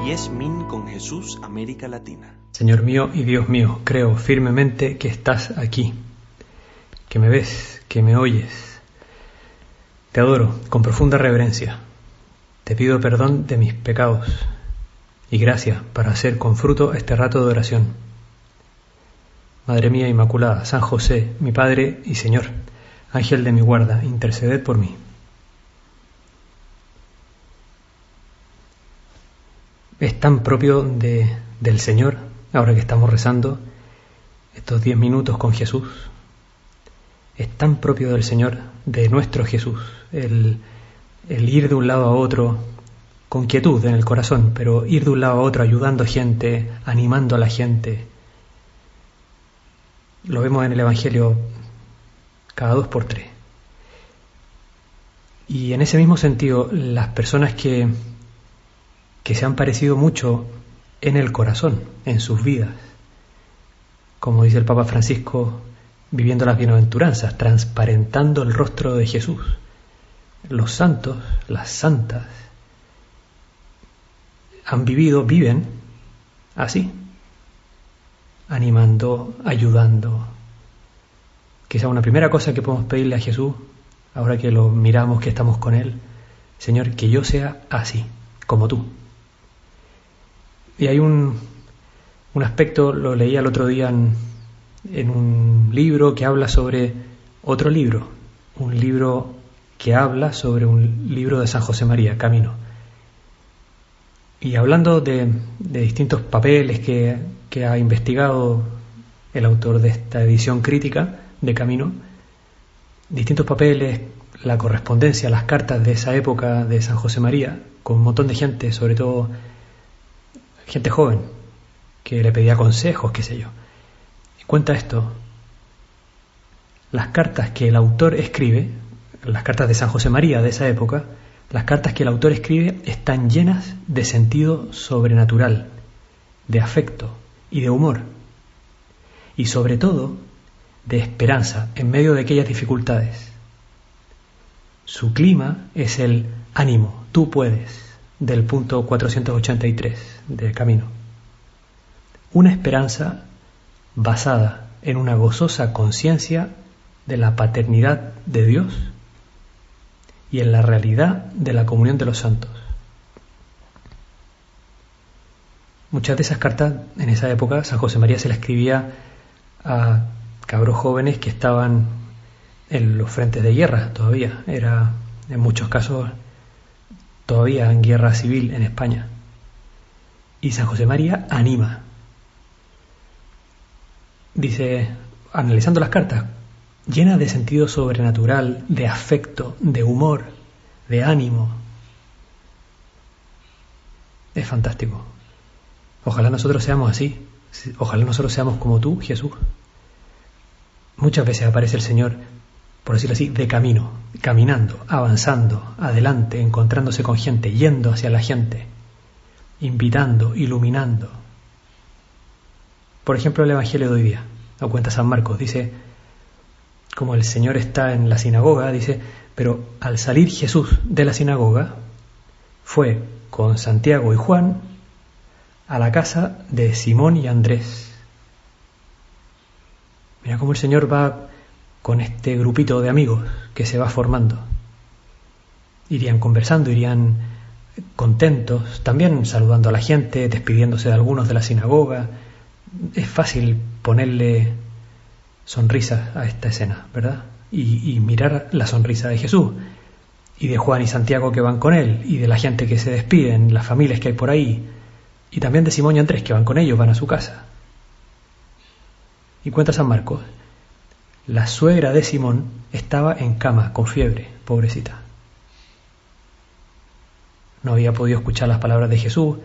10 Min con Jesús, América Latina. Señor mío y Dios mío, creo firmemente que estás aquí, que me ves, que me oyes. Te adoro con profunda reverencia. Te pido perdón de mis pecados y gracia para hacer con fruto este rato de oración. Madre mía Inmaculada, San José, mi Padre y Señor, Ángel de mi guarda, interceded por mí. Es tan propio del Señor, ahora que estamos rezando estos 10 minutos con Jesús, es tan propio del Señor, de nuestro Jesús, el ir de un lado a otro con quietud en el corazón, pero ir de un lado a otro ayudando gente, animando a la gente. Lo vemos en el Evangelio cada 2 por 3. Y en ese mismo sentido, las personas que se han parecido mucho en el corazón, en sus vidas, como dice el Papa Francisco, viviendo las bienaventuranzas, transparentando el rostro de Jesús. Los santos, las santas, viven así, animando, ayudando. Quizá una primera cosa que podemos pedirle a Jesús, ahora que lo miramos, que estamos con Él: Señor, que yo sea así, como tú. Y hay un aspecto, lo leí el otro día en un libro que habla sobre otro libro, un libro que habla sobre un libro de San José María, Camino. Y hablando de distintos papeles que ha investigado el autor de esta edición crítica de Camino, distintos papeles, la correspondencia, las cartas de esa época de San José María, con un montón de gente, sobre todo gente joven, que le pedía consejos, qué sé yo. Y cuenta esto: las cartas que el autor escribe, las cartas de San José María de esa época, las cartas que el autor escribe están llenas de sentido sobrenatural, de afecto y de humor, y sobre todo de esperanza en medio de aquellas dificultades. Su clima es el ánimo, tú puedes, del punto 483 del Camino. Una esperanza basada en una gozosa conciencia de la paternidad de Dios y en la realidad de la comunión de los santos. Muchas de esas cartas en esa época San José María se las escribía a cabros jóvenes que estaban en los frentes de guerra todavía. Era en muchos casos todavía en guerra civil en España. Y San José María anima. Dice, analizando las cartas, llenas de sentido sobrenatural, de afecto, de humor, de ánimo. Es fantástico. Ojalá nosotros seamos así. Ojalá nosotros seamos como tú, Jesús. Muchas veces aparece el Señor, por decirlo así, de camino, caminando, avanzando, adelante, encontrándose con gente, yendo hacia la gente, invitando, iluminando. Por ejemplo, el Evangelio de hoy día, lo cuenta San Marcos, dice, como el Señor está en la sinagoga, dice, pero al salir Jesús de la sinagoga, fue con Santiago y Juan a la casa de Simón y Andrés. Mira cómo el Señor va con este grupito de amigos que se va formando. Irían conversando, irían contentos, también saludando a la gente, despidiéndose de algunos de la sinagoga. Es fácil ponerle sonrisas a esta escena, ¿verdad? Y mirar la sonrisa de Jesús, y de Juan y Santiago que van con él, y de la gente que se despiden, las familias que hay por ahí, y también de Simón y Andrés que van con ellos, van a su casa. Y cuenta San Marcos, la suegra de Simón estaba en cama, con fiebre, pobrecita. No había podido escuchar las palabras de Jesús,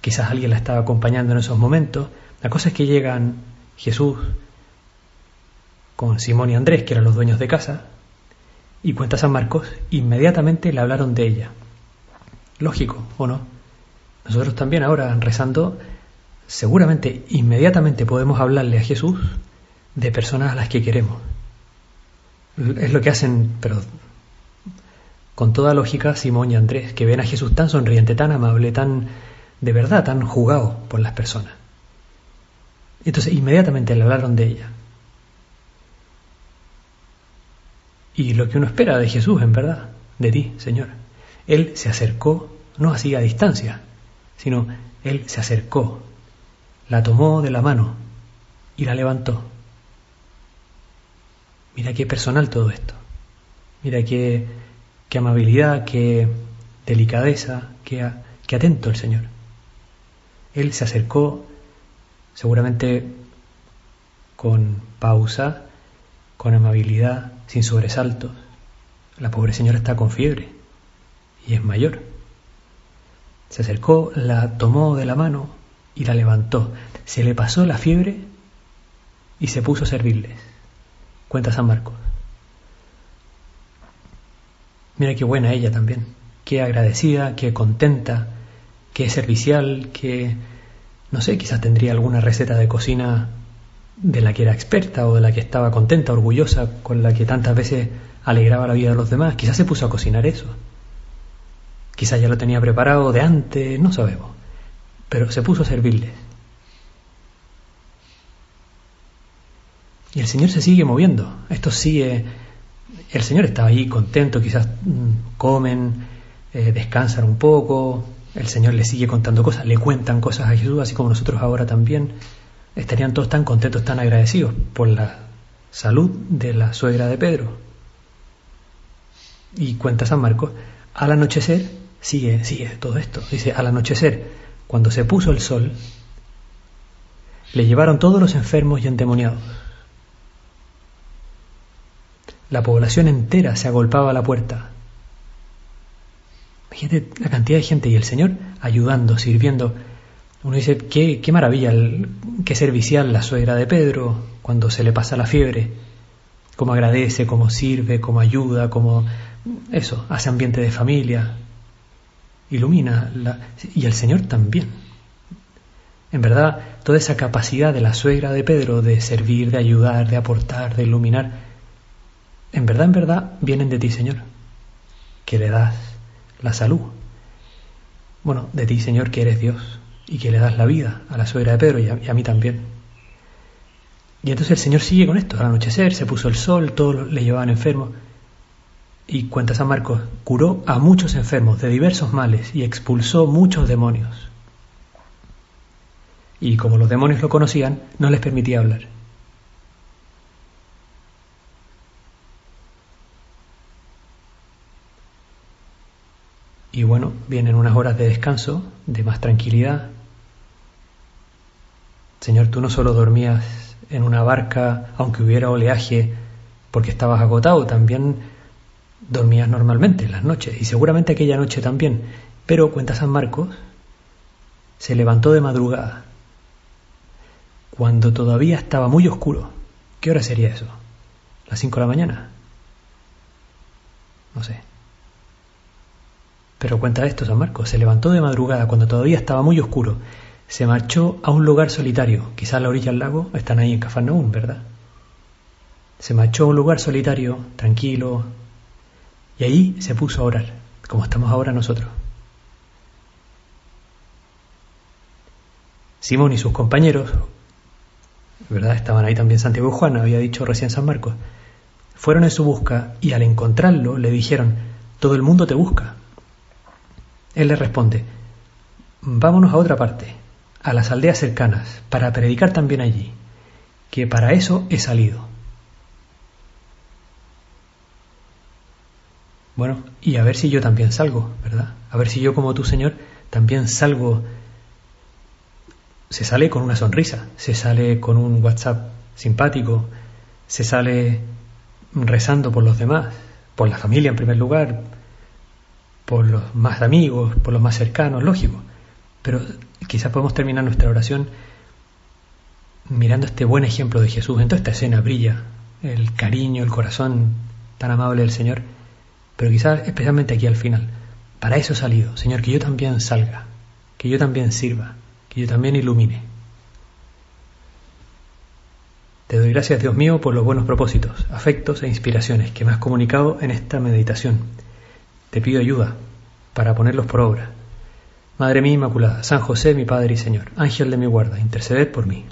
quizás alguien la estaba acompañando en esos momentos. La cosa es que llegan Jesús con Simón y Andrés, que eran los dueños de casa, y cuenta San Marcos, inmediatamente le hablaron de ella. Lógico, ¿o no? Nosotros también ahora, rezando, seguramente inmediatamente podemos hablarle a Jesús de personas a las que queremos. Es lo que hacen, pero con toda lógica, Simón y Andrés, que ven a Jesús tan sonriente, tan amable, tan de verdad tan jugado por las personas. Entonces inmediatamente le hablaron de ella. Y lo que uno espera de Jesús, en verdad, de ti, Señor. Él se acercó, no así a distancia, sino Él se acercó, la tomó de la mano y la levantó. Mira qué personal todo esto. Mira qué amabilidad, qué delicadeza, qué atento el Señor. Él se acercó seguramente con pausa, con amabilidad, sin sobresaltos. La pobre señora está con fiebre y es mayor. Se acercó, la tomó de la mano y la levantó. Se le pasó la fiebre y se puso a servirles. Cuenta San Marcos. Mira qué buena ella también, qué agradecida, qué contenta, qué servicial, qué, no sé, quizás tendría alguna receta de cocina de la que era experta o de la que estaba contenta, orgullosa, con la que tantas veces alegraba la vida de los demás. Quizás se puso a cocinar eso. Quizás ya lo tenía preparado de antes, no sabemos. Pero se puso a servirles. Y el Señor se sigue moviendo. Esto sigue. El Señor está ahí contento, quizás comen, descansan un poco. El Señor le sigue contando cosas, le cuentan cosas a Jesús, así como nosotros ahora también. Estarían todos tan contentos, tan agradecidos por la salud de la suegra de Pedro. Y cuenta San Marcos, al anochecer, sigue todo esto. Dice, al anochecer, cuando se puso el sol, le llevaron todos los enfermos y endemoniados. La población entera se agolpaba a la puerta. Imagínate la cantidad de gente y el Señor ayudando, sirviendo. Uno dice, qué maravilla, qué servicial la suegra de Pedro cuando se le pasa la fiebre. Cómo agradece, cómo sirve, cómo ayuda, cómo eso, hace ambiente de familia. Ilumina. Y el Señor también. En verdad, toda esa capacidad de la suegra de Pedro de servir, de ayudar, de aportar, de iluminar, en verdad, vienen de ti, Señor, que le das la salud. Bueno, de ti, Señor, que eres Dios y que le das la vida a la suegra de Pedro y a mí también. Y entonces el Señor sigue con esto. Al anochecer se puso el sol, todos le llevaban enfermos. Y cuenta San Marcos, curó a muchos enfermos de diversos males y expulsó muchos demonios. Y como los demonios lo conocían, no les permitía hablar. Y bueno, vienen unas horas de descanso, de más tranquilidad. Señor, tú no solo dormías en una barca, aunque hubiera oleaje, porque estabas agotado, también dormías normalmente en las noches, y seguramente aquella noche también. Pero, cuenta San Marcos, se levantó de madrugada, cuando todavía estaba muy oscuro. ¿Qué hora sería eso? ¿Las 5 de la mañana? No sé. Pero cuenta esto San Marcos, se levantó de madrugada cuando todavía estaba muy oscuro, se marchó a un lugar solitario, quizás a la orilla del lago, están ahí en Cafarnaúm, ¿verdad? Se marchó a un lugar solitario, tranquilo, y ahí se puso a orar, como estamos ahora nosotros. Simón y sus compañeros, ¿verdad? Estaban ahí también Santiago y Juan, había dicho recién San Marcos, fueron en su busca y al encontrarlo le dijeron, todo el mundo te busca. Él le responde, vámonos a otra parte, a las aldeas cercanas, para predicar también allí, que para eso he salido. Bueno, y a ver si yo también salgo, ¿verdad? A ver si yo como tú, Señor, también salgo. Se sale con una sonrisa, se sale con un WhatsApp simpático, se sale rezando por los demás, por la familia en primer lugar, por los más amigos, por los más cercanos, lógico. Pero quizás podemos terminar nuestra oración mirando este buen ejemplo de Jesús. En toda esta escena brilla el cariño, el corazón tan amable del Señor, pero quizás especialmente aquí al final. Para eso he salido, Señor, que yo también salga, que yo también sirva, que yo también ilumine. Te doy gracias, Dios mío, por los buenos propósitos, afectos e inspiraciones que me has comunicado en esta meditación. Te pido ayuda para ponerlos por obra. Madre mía Inmaculada, San José, mi Padre y Señor, Ángel de mi guarda, interceded por mí.